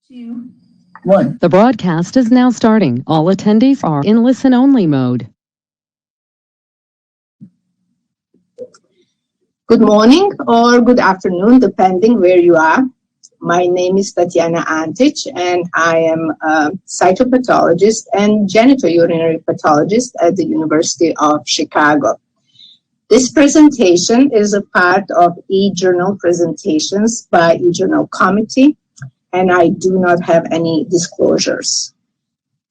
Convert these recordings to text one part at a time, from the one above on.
2, 1. The broadcast is now starting. All attendees are in listen-only mode. Good morning or good afternoon, depending where you are. My name is Tatjana Antic, and I am a cytopathologist and genitourinary pathologist at the University of Chicago. This presentation is a part of e-journal presentations by e-journal committee, and I do not have any disclosures.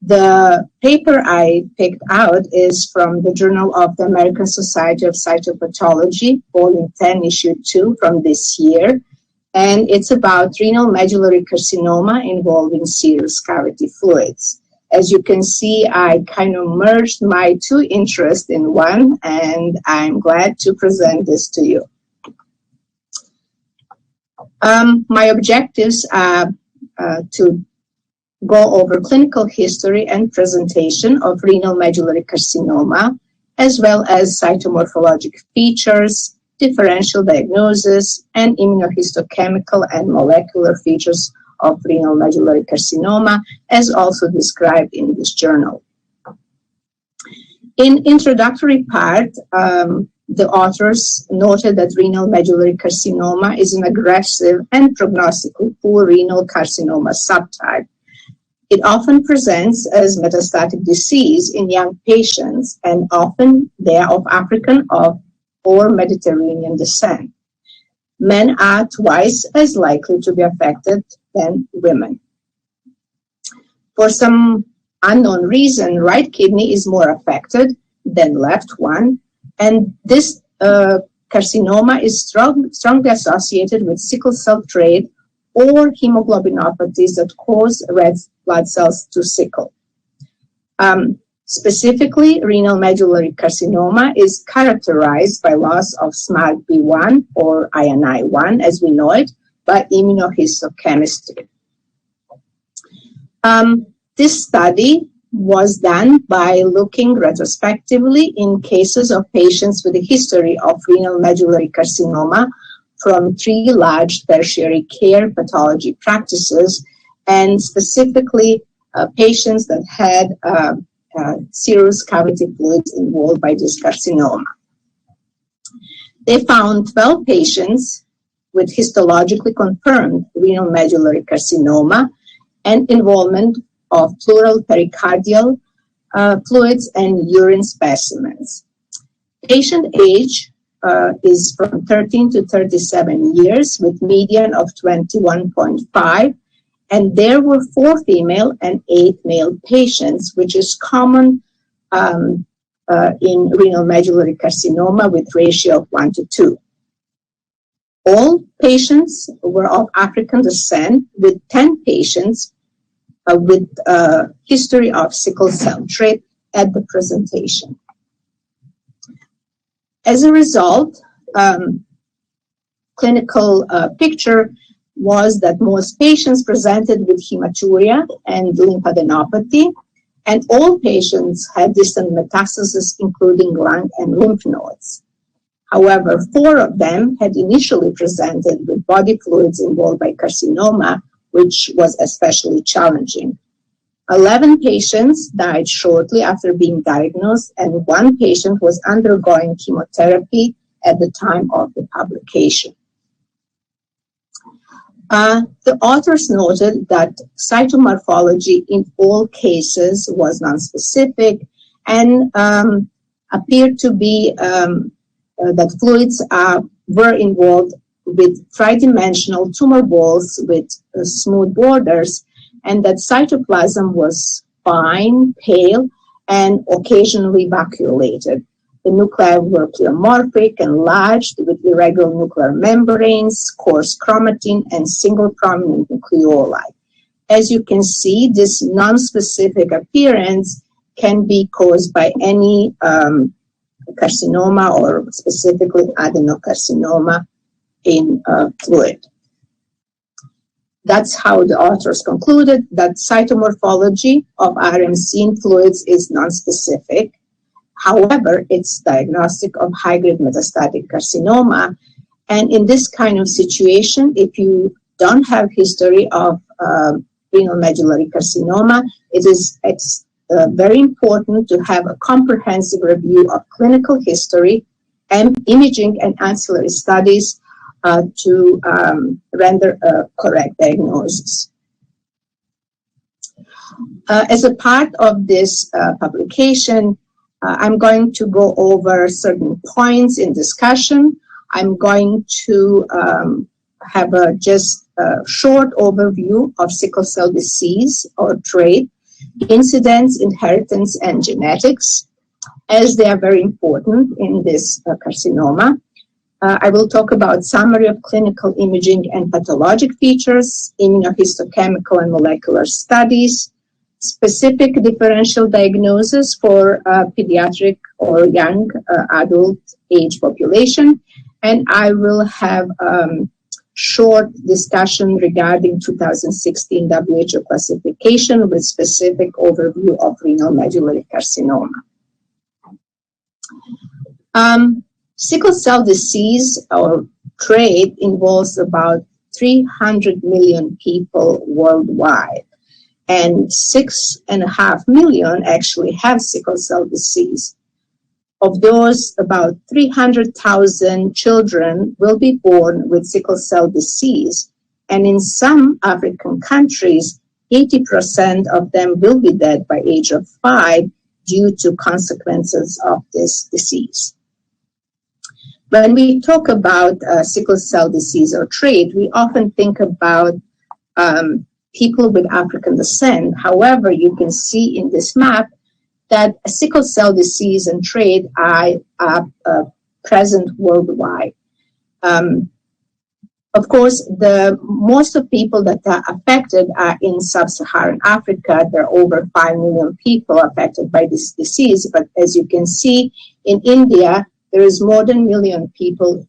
The paper I picked out is from the Journal of the American Society of Cytopathology, Volume 10, Issue 2 from this year, and it's about renal medullary carcinoma involving serous cavity fluids. As you can see, I kind of merged my two interests in one, and I'm glad to present this to you. My objectives are to go over clinical history and presentation of renal medullary carcinoma, as well as cytomorphologic features, differential diagnosis, and immunohistochemical and molecular features of renal medullary carcinoma, as also described in this journal. In introductory part, the authors noted that renal medullary carcinoma is an aggressive and prognostically poor renal carcinoma subtype. It often presents as metastatic disease in young patients, and often they are of African or Mediterranean descent. Men are twice as likely to be affected than women. For some unknown reason, right kidney is more affected than left one, and this carcinoma is strongly associated with sickle cell trait or hemoglobinopathies that cause red blood cells to sickle. Specifically, renal medullary carcinoma is characterized by loss of SMART-B1 or INI1, as we know it, by immunohistochemistry. This study was done by looking retrospectively in cases of patients with a history of renal medullary carcinoma from 3 large tertiary care pathology practices, and specifically patients that had serous cavity fluids involved by this carcinoma. They found 12 patients with histologically confirmed renal medullary carcinoma and involvement of pleural pericardial fluids and urine specimens. Patient age is from 13 to 37 years with median of 21.5, and there were 4 female and 8 male patients, which is common in renal medullary carcinoma with ratio of 1 to 2. All patients were of African descent, with 10 patients with a history of sickle cell trait at the presentation. As a result, clinical picture was that most patients presented with hematuria and lymphadenopathy, and all patients had distant metastasis, including lung and lymph nodes. However, 4 of them had initially presented with body fluids involved by carcinoma, which was especially challenging. 11 patients died shortly after being diagnosed, and 1 patient was undergoing chemotherapy at the time of the publication. The authors noted that cytomorphology in all cases was nonspecific and appeared to be that fluids were involved with tridimensional tumor balls with smooth borders, and that cytoplasm was fine, pale, and occasionally vacuolated. The nuclei were pleomorphic, enlarged with irregular nuclear membranes, coarse chromatin, and single prominent nucleoli. As you can see, this non-specific appearance can be caused by any carcinoma or specifically adenocarcinoma in fluid. That's how the authors concluded that cytomorphology of RMC in fluids is nonspecific. However, it's diagnostic of high-grade metastatic carcinoma. And in this kind of situation, if you don't have history of renal medullary carcinoma, it is very important to have a comprehensive review of clinical history and imaging and ancillary studies to render a correct diagnosis. As a part of this publication, I'm going to go over certain points in discussion. I'm going to have just a short overview of sickle cell disease or trait, incidence, inheritance, and genetics, as they are very important in this carcinoma. I will talk about summary of clinical imaging and pathologic features, immunohistochemical and molecular studies, specific differential diagnosis for pediatric or young adult age population, and I will have short discussion regarding 2016 WHO classification with specific overview of renal medullary carcinoma. Sickle cell disease or trait involves about 300 million people worldwide, and 6.5 million actually have sickle cell disease. Of those, about 300,000 children will be born with sickle cell disease, and in some African countries, 80% of them will be dead by age of 5 due to consequences of this disease. When we talk about sickle cell disease or trait, we often think about people with African descent. However, you can see in this map that sickle cell disease and trait are present worldwide. Of course, most of people that are affected are in sub-Saharan Africa. There are over 5 million people affected by this disease. But as you can see, in India, there is more than 1 million people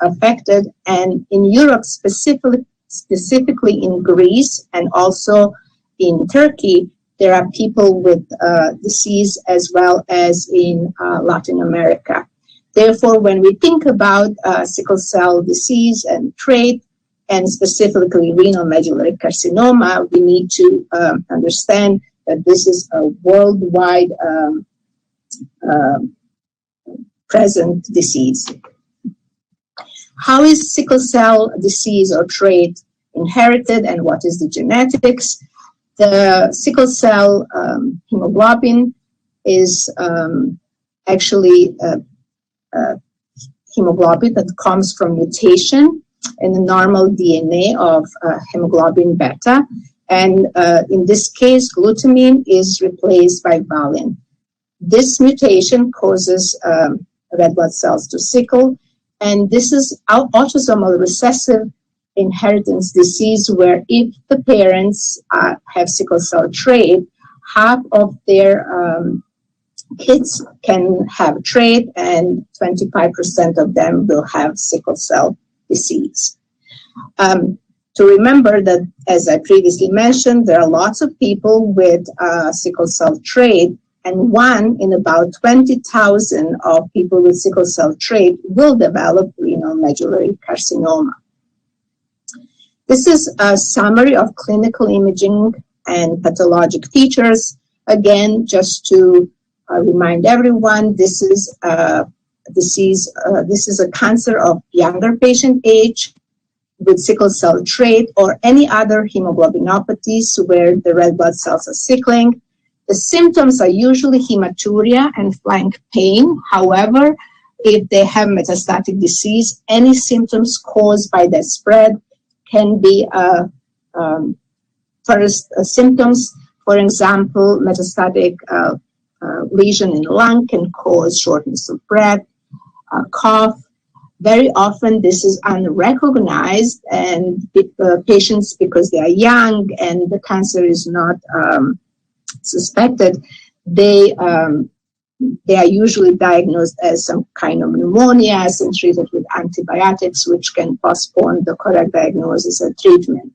affected. And in Europe, specifically in Greece and also in Turkey, there are people with disease as well as in Latin America. Therefore, when we think about sickle cell disease and trait, and specifically renal medullary carcinoma, we need to understand that this is a worldwide present disease. How is sickle cell disease or trait inherited, and what is the genetics? The sickle cell hemoglobin is actually hemoglobin that comes from mutation in the normal DNA of hemoglobin beta. And in this case, glutamine is replaced by valine. This mutation causes red blood cells to sickle, and this is autosomal recessive inheritance disease, where if the parents have sickle cell trait, half of their kids can have trait and 25% of them will have sickle cell disease. To remember that, as I previously mentioned, there are lots of people with sickle cell trait, and 1 in about 20,000 of people with sickle cell trait will develop renal medullary carcinoma. This is a summary of clinical imaging and pathologic features. Again, just to remind everyone, this is a disease, this is a cancer of younger patient age with sickle cell trait or any other hemoglobinopathies where the red blood cells are sickling. The symptoms are usually hematuria and flank pain. However, if they have metastatic disease, any symptoms caused by that spread can be first symptoms. For example, metastatic lesion in lung can cause shortness of breath, cough. Very often this is unrecognized, and patients, because they are young and the cancer is not suspected, they are usually diagnosed as some kind of pneumonia and treated with antibiotics, which can postpone the correct diagnosis or treatment.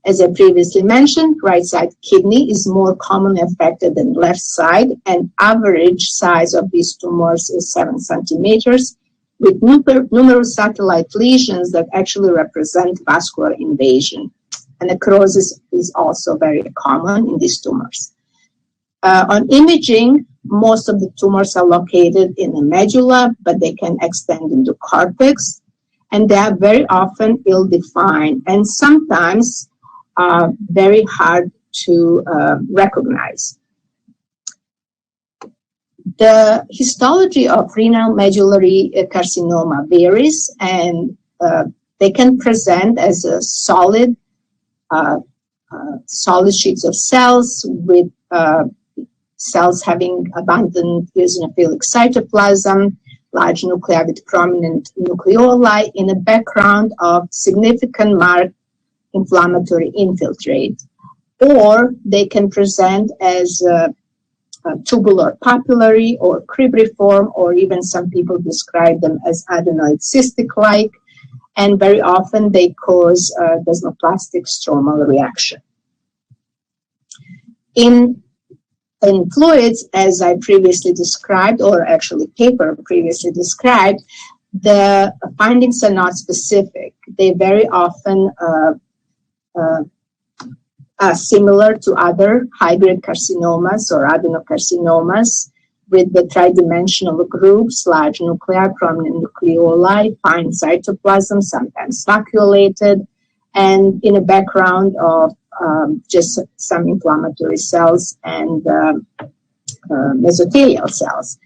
As I previously mentioned, right side kidney is more commonly affected than left side, and average size of these tumors is 7 centimeters, with numerous satellite lesions that actually represent vascular invasion. and necrosis is also very common in these tumors. On imaging, most of the tumors are located in the medulla, but they can extend into cortex, and they are very often ill-defined and sometimes very hard to recognize. The histology of renal medullary carcinoma varies, and they can present as a solid sheets of cells with cells having abundant eosinophilic cytoplasm, large nuclei with prominent nucleoli in a background of significant marked inflammatory infiltrate. Or they can present as tubular papillary or cribriform, or even some people describe them as adenoid cystic-like, and very often they cause desmoplastic stromal reaction. In fluids, as I previously described, or actually paper previously described, the findings are not specific. They very often are similar to other high-grade carcinomas or adenocarcinomas with the tridimensional groups, large nuclei, prominent nucleoli, fine cytoplasm, sometimes vacuolated, and in a background of just some inflammatory cells and mesothelial cells,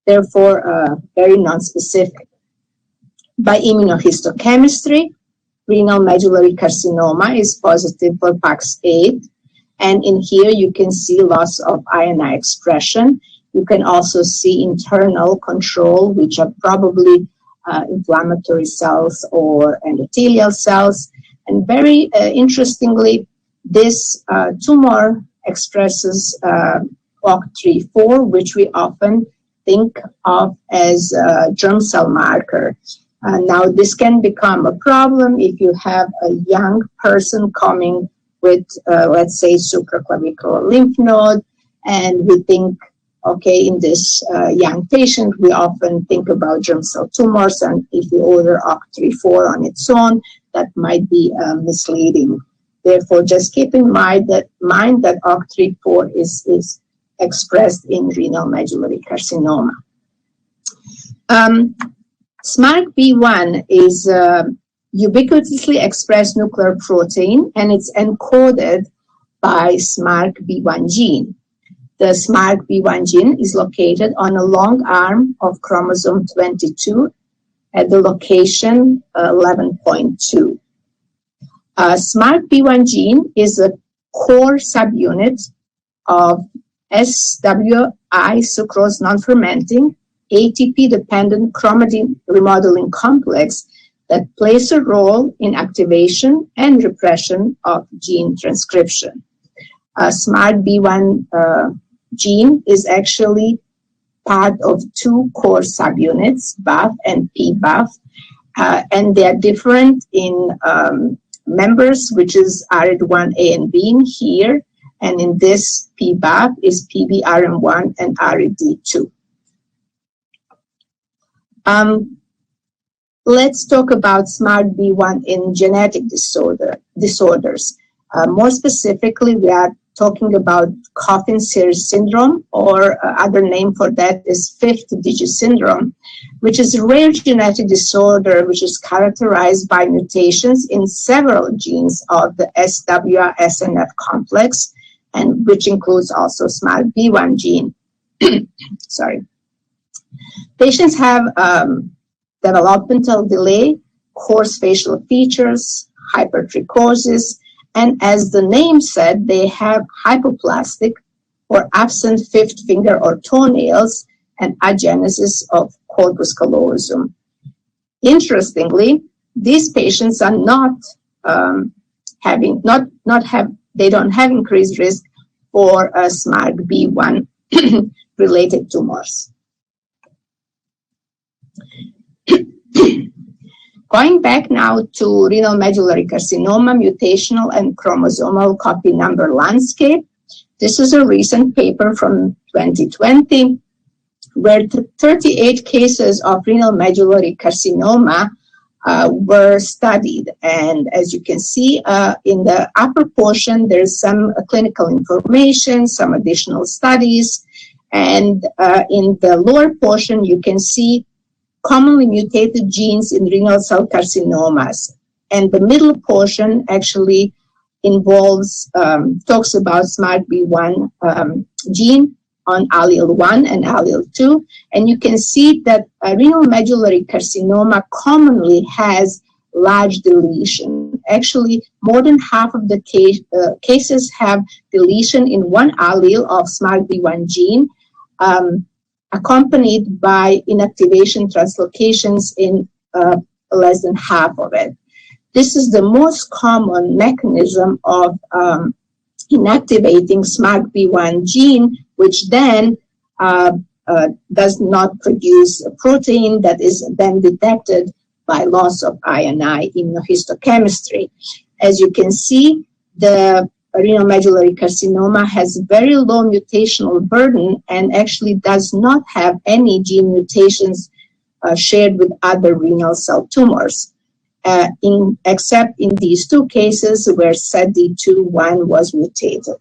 therefore very non-specific. By immunohistochemistry, renal medullary carcinoma is positive for PAX8, and in here you can see loss of INI expression. You can also see internal control, which are probably inflammatory cells or endothelial cells. And very interestingly, this tumor expresses OCT3/4, which we often think of as a germ cell marker. Now, this can become a problem if you have a young person coming with, let's say, supraclavicular lymph node, and we think, okay, in this young patient, we often think about germ cell tumors, and if we order OCT3/4 on its own, that might be misleading. Therefore, just keep in mind that OCT3/4 is expressed in renal medullary carcinoma. SMARCB1 is a ubiquitously expressed nuclear protein, and it's encoded by SMARCB1 gene. The SMARCB1 gene is located on a long arm of chromosome 22 at the location 11.2. SMARCB1 gene is a core subunit of SWI sucrose non-fermenting ATP-dependent chromatin remodeling complex that plays a role in activation and repression of gene transcription. SMARCB1 gene is actually part of two core subunits, BAF and PBAF, and they are different in members, which is ARID1A and B in here, and in this PBAF is PBRM1 and ARID2. Let's talk about SMARCB1 in genetic disorders. More specifically, we are talking about Coffin-Serous syndrome, or other name for that is fifth digit syndrome, which is a rare genetic disorder which is characterized by mutations in several genes of the SWR-SNF complex, and which includes also SMARCB1 gene. Sorry. Patients have developmental delay, coarse facial features, hypertrichosis, and as the name said, they have hypoplastic or absent fifth finger or toenails and agenesis of corpus callosum. Interestingly, these patients are they don't have increased risk for SMARCB1 related tumors. Going back now to renal medullary carcinoma, mutational and chromosomal copy number landscape. This is a recent paper from 2020 where 38 cases of renal medullary carcinoma were studied. And as you can see in the upper portion, there's some clinical information, some additional studies. And in the lower portion, you can see commonly mutated genes in renal cell carcinomas. And the middle portion actually involves, talks about SMARCB1 gene on allele 1 and allele 2. And you can see that renal medullary carcinoma commonly has large deletion. Actually, more than half of the cases have deletion in one allele of SMARCB1 gene, accompanied by inactivation translocations in less than half of it. This is the most common mechanism of inactivating SMARCB1 gene, which then does not produce a protein that is then detected by loss of I&I immunohistochemistry. As you can see, the renal medullary carcinoma has very low mutational burden and actually does not have any gene mutations shared with other renal cell tumors, except in these two cases where SETD2-1 was mutated.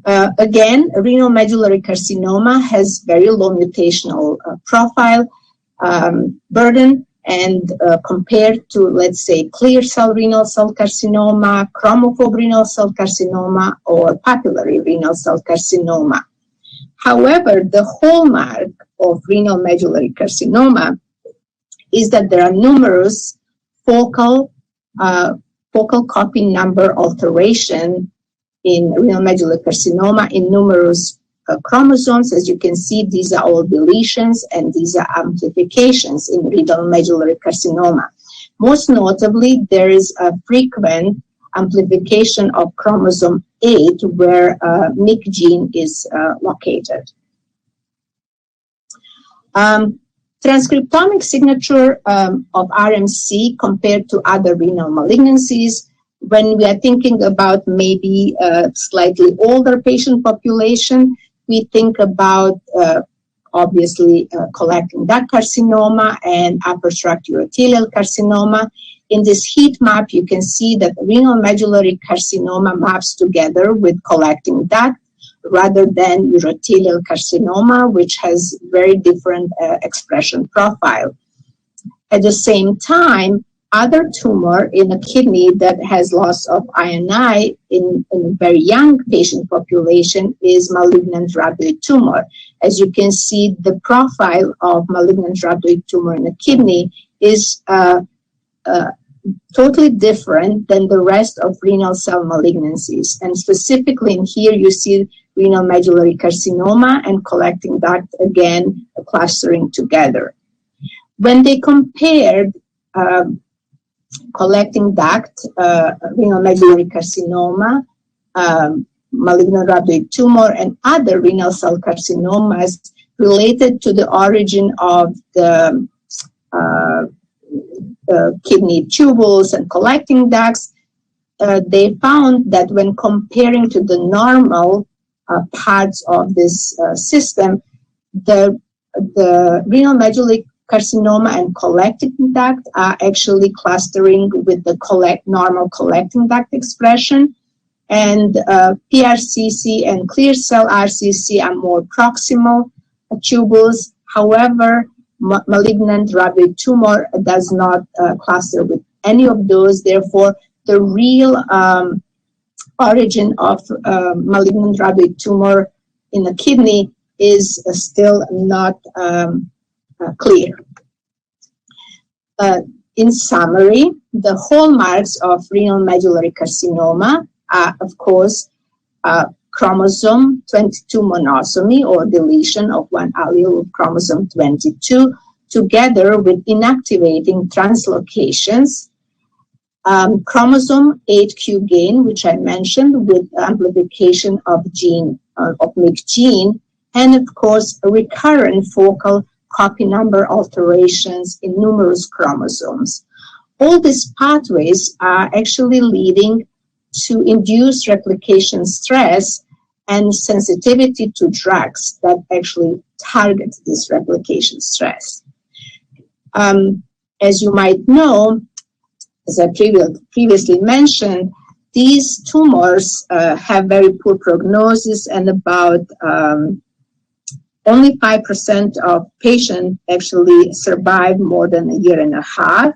Again, renal medullary carcinoma has very low mutational profile burden, and compared to, let's say, clear cell renal cell carcinoma, chromophobe renal cell carcinoma, or papillary renal cell carcinoma. However, the hallmark of renal medullary carcinoma is that there are numerous focal copy number alteration in renal medullary carcinoma in numerous chromosomes. As you can see, these are all deletions and these are amplifications in renal medullary carcinoma. Most notably, there is a frequent amplification of chromosome 8 where MYC gene is located. Transcriptomic signature of RMC compared to other renal malignancies. When we are thinking about maybe a slightly older patient population, we think about obviously collecting duct carcinoma and upper tract urothelial carcinoma. In this heat map, you can see that renal medullary carcinoma maps together with collecting duct rather than urothelial carcinoma, which has very different expression profile. At the same time, other tumor in a kidney that has loss of I&I in a very young patient population is malignant rhabdoid tumor. As you can see, the profile of malignant rhabdoid tumor in the kidney is totally different than the rest of renal cell malignancies. And specifically in here, you see renal medullary carcinoma and collecting duct, again, clustering together. When they compared collecting duct, renal medullary carcinoma, malignant rhabdoid tumor, and other renal cell carcinomas related to the origin of the kidney tubules and collecting ducts, they found that when comparing to the normal parts of this system, the renal medullary carcinoma and collecting duct are actually clustering with the normal collecting duct expression, and PRCC and clear cell RCC are more proximal tubules. However, malignant rhabdoid tumor does not cluster with any of those. Therefore, the real origin of malignant rhabdoid tumor in the kidney is still not clear. In summary, the hallmarks of renal medullary carcinoma are, of course, chromosome 22 monosomy or deletion of one allele of chromosome 22, together with inactivating translocations, chromosome 8q gain, which I mentioned, with amplification of MYC gene, and of course, recurrent focal copy number alterations in numerous chromosomes. All these pathways are actually leading to induced replication stress and sensitivity to drugs that actually target this replication stress. As you might know, as I previously mentioned, these tumors have very poor prognosis, and about only 5% of patients actually survive more than a year and a half.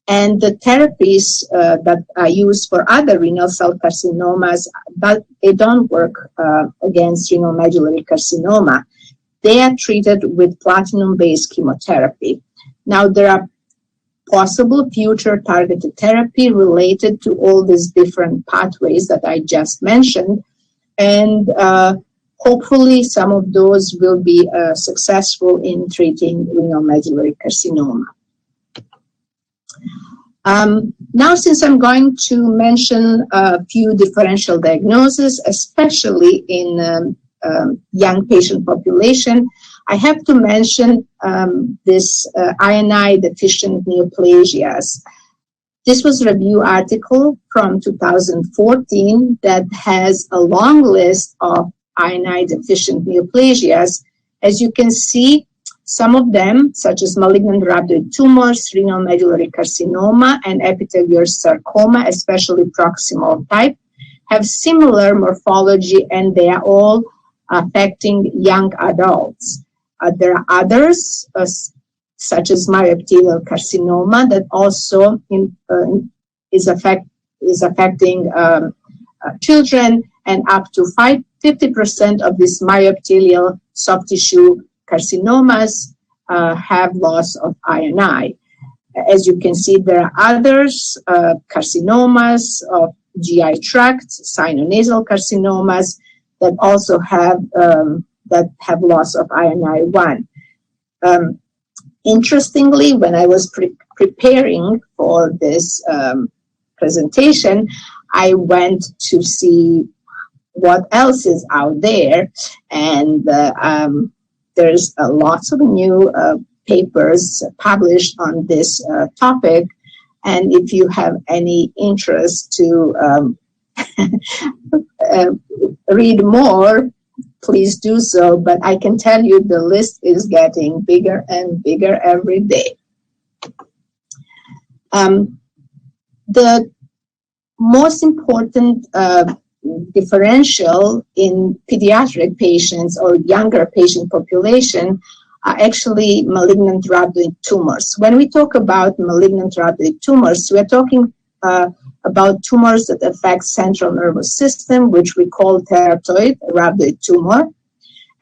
And the therapies that are used for other renal cell carcinomas, but they don't work against renal medullary carcinoma. They are treated with platinum-based chemotherapy. Now, there are possible future targeted therapy related to all these different pathways that I just mentioned, and hopefully some of those will be successful in treating renal medullary carcinoma. Now, since I'm going to mention a few differential diagnoses, especially in young patient population, I have to mention this INI deficient neoplasias. This was a review article from 2014 that has a long list of INI deficient neoplasias. As you can see, some of them, such as malignant rhabdoid tumors, renal medullary carcinoma, and epithelioid sarcoma, especially proximal type, have similar morphology, and they are all affecting young adults. There are others, such as myoepithelial carcinoma, that also is affecting children, and up to 50% of this myoepithelial soft tissue carcinomas have loss of INI. As you can see, there are others, carcinomas of GI tract, sinonasal carcinomas, that also have loss of INI-1. Interestingly, when I was preparing for this presentation, I went to see what else is out there, and there's lots of new papers published on this topic, and if you have any interest to read more, please do so, but I can tell you the list is getting bigger and bigger every day. The most important differential in pediatric patients or younger patient population are actually malignant rhabdoid tumors. When we talk about malignant rhabdoid tumors, we're talking about tumors that affect central nervous system, which we call teratoid rhabdoid tumor.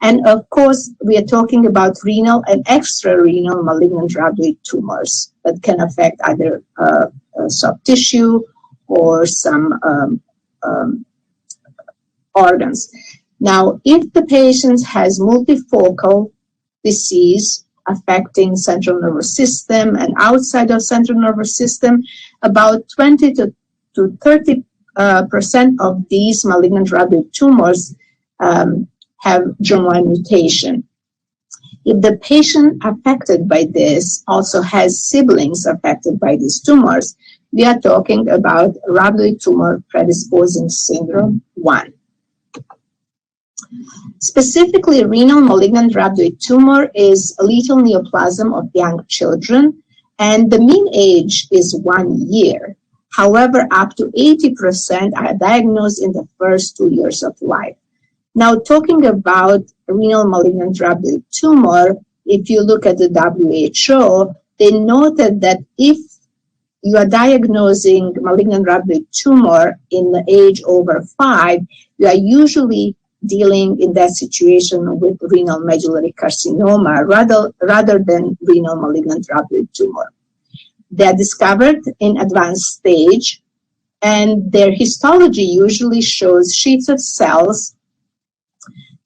And of course, we are talking about renal and extrarenal malignant rhabdoid tumors that can affect either soft tissue or some organs. Now, if the patient has multifocal disease affecting central nervous system and outside of central nervous system, about 20 to 30% of these malignant rhabdoid tumors have germline mutation. If the patient affected by this also has siblings affected by these tumors, we are talking about rhabdoid tumor predisposing syndrome 1. Specifically, renal malignant rhabdoid tumor is a lethal neoplasm of young children, and the mean age is 1 year. However, up to 80% are diagnosed in the first 2 years of life. Now, talking about renal malignant rhabdoid tumor, if you look at the WHO, they noted that if you are diagnosing malignant rhabdoid tumor in the age over 5, you are usually dealing in that situation with renal medullary carcinoma rather than renal malignant rhabdoid tumor. They are discovered in advanced stage, and their histology usually shows sheets of cells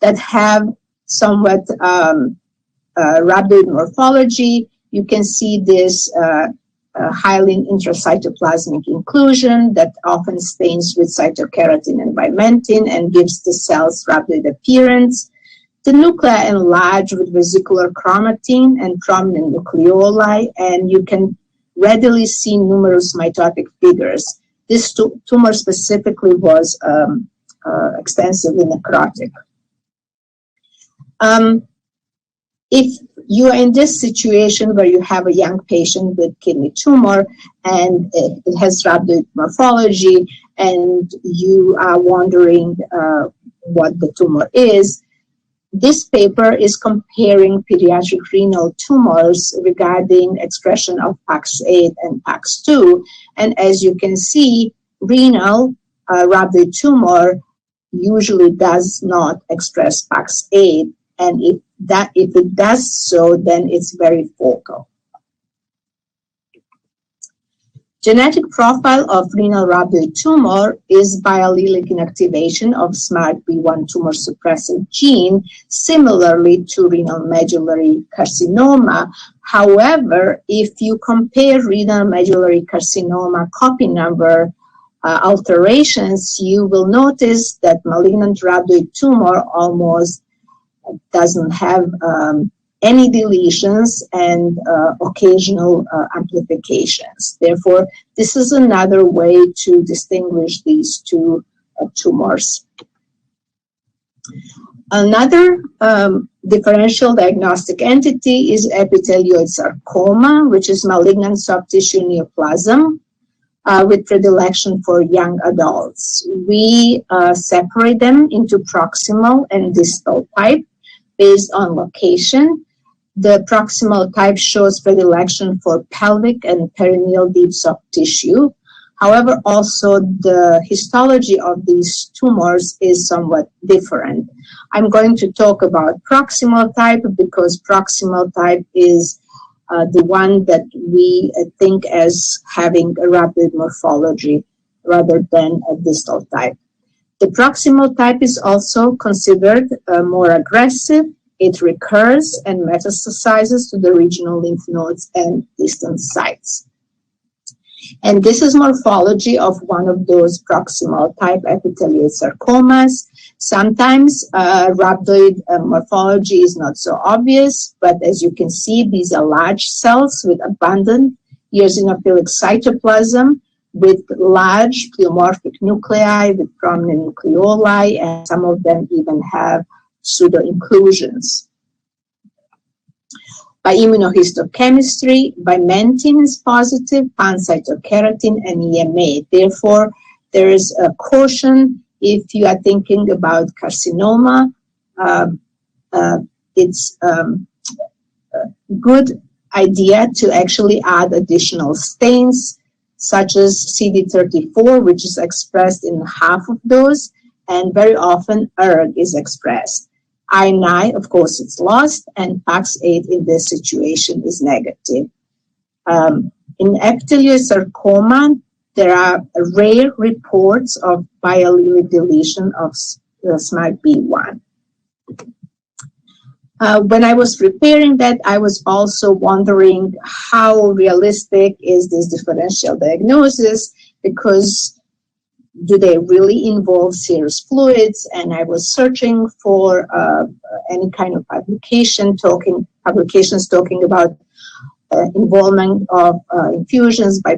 that have somewhat rhabdoid morphology. You can see this hyaline intracytoplasmic inclusion that often stains with cytokeratin and vimentin and gives the cells rhabdoid appearance. The nuclei enlarge with vesicular chromatin and prominent nucleoli, and you can readily see numerous mitotic figures. This tumor specifically was extensively necrotic. If you are in this situation where you have a young patient with kidney tumor and it has rhabdoid morphology, and you are wondering what the tumor is. This paper is comparing pediatric renal tumors regarding expression of PAX8 and PAX2. And as you can see, renal rhabdoid tumor usually does not express PAX8. And if it does so, then it's very focal. Genetic profile of renal rhabdoid tumor is biallelic inactivation of SMARCB1 tumor suppressor gene, similarly to renal medullary carcinoma. However, if you compare renal medullary carcinoma copy number alterations, you will notice that malignant rhabdoid tumor almost doesn't have any deletions and occasional amplifications. Therefore, this is another way to distinguish these two tumors. Another differential diagnostic entity is epithelioid sarcoma, which is malignant soft tissue neoplasm with predilection for young adults. We separate them into proximal and distal type based on location. The proximal type shows predilection for pelvic and perineal deep soft tissue. However, also the histology of these tumors is somewhat different. I'm going to talk about proximal type because proximal type is the one that we think as having a rhabdoid morphology rather than a distal type. The proximal type is also considered more aggressive. It recurs and metastasizes to the regional lymph nodes and distant sites. And this is morphology of one of those proximal type epithelioid sarcomas. Sometimes rhabdoid morphology is not so obvious, but as you can see, these are large cells with abundant eosinophilic cytoplasm, with large pleomorphic nuclei, with prominent nucleoli, and some of them even have pseudo-inclusions. By immunohistochemistry, vimentin is positive, pancytokeratin, and EMA. Therefore, there is a caution if you are thinking about carcinoma. It's a good idea to actually add additional stains, such as CD34, which is expressed in half of those, and very often ERG is expressed. I9, of course, it's lost, and PAX8 in this situation is negative. In epithelioid sarcoma, there are rare reports of biallelic deletion of SMARCB1. When I was preparing that, I was also wondering how realistic is this differential diagnosis, because do they really involve serous fluids? And I was searching for any kind of publications talking about involvement of infusions by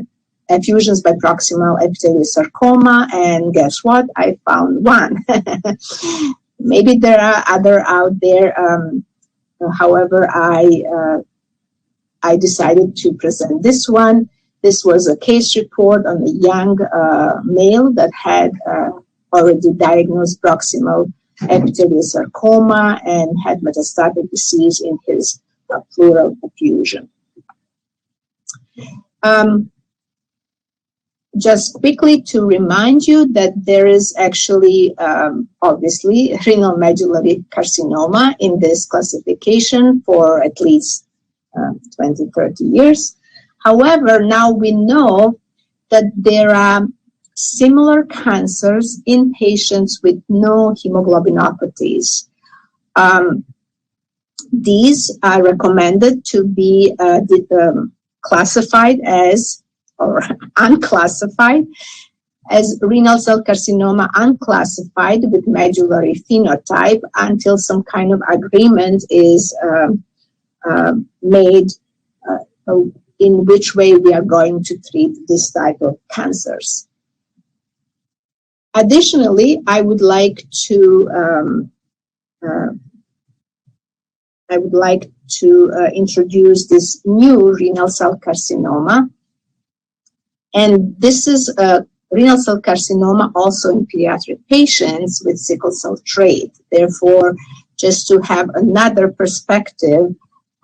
proximal epithelioid sarcoma, and guess what? I found one. Maybe there are other out there. However, I decided to present this one. This was a case report on a young male that had already diagnosed proximal epithelioid sarcoma and had metastatic disease in his pleural effusion. Just quickly to remind you that there is actually, obviously, renal medullary carcinoma in this classification for at least 20, 30 years. However, now we know that there are similar cancers in patients with no hemoglobinopathies. These are recommended to be classified as, or unclassified, as renal cell carcinoma unclassified with medullary phenotype until some kind of agreement is made in which way we are going to treat this type of cancers. Additionally, I would like to introduce this new renal cell carcinoma. And this is a renal cell carcinoma also in pediatric patients with sickle cell trait. Therefore, just to have another perspective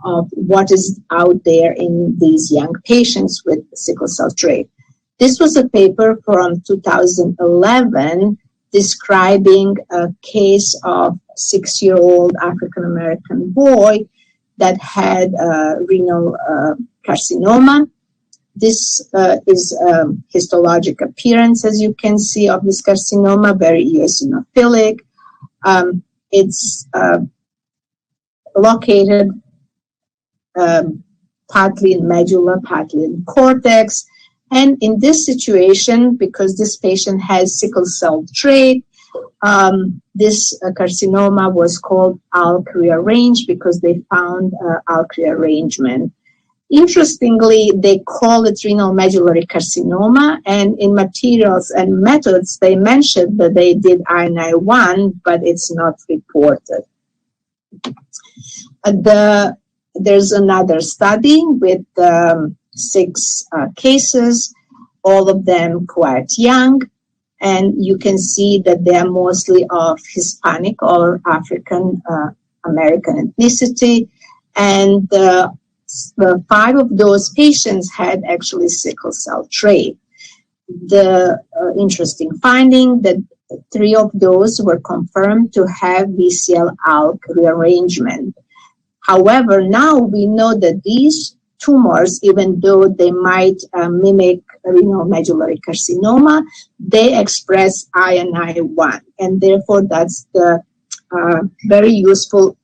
of what is out there in these young patients with sickle cell trait. This was a paper from 2011 describing a case of a 6-year-old African-American boy that had renal carcinoma. This is histologic appearance, as you can see, of this carcinoma, very eosinophilic. It's located partly in medulla, partly in cortex. And in this situation, because this patient has sickle cell trait, this carcinoma was called ALK rearranged because they found ALK rearrangement. Interestingly, they call it renal medullary carcinoma, and in materials and methods, they mentioned that they did INI1, but it's not reported. There's another study with 6 cases, all of them quite young, and you can see that they are mostly of Hispanic or African American ethnicity, and 5 of those patients had actually sickle cell trait. The interesting finding that 3 of those were confirmed to have BCL ALK rearrangement. However, now we know that these tumors, even though they might mimic renal medullary carcinoma, they express INI1, and therefore that's the very useful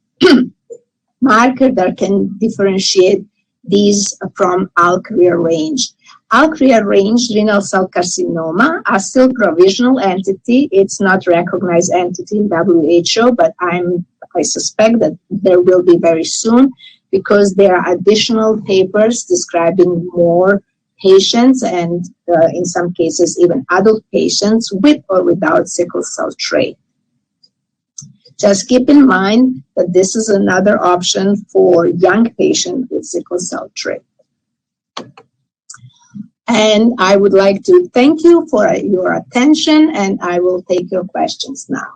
marker that can differentiate these from ALK rearranged. ALK rearranged renal cell carcinoma are still provisional entity. It's not recognized entity in WHO, but I suspect that there will be very soon, because there are additional papers describing more patients and in some cases even adult patients with or without sickle cell trait. Just keep in mind that this is another option for young patients with sickle cell trait. And I would like to thank you for your attention, and I will take your questions now.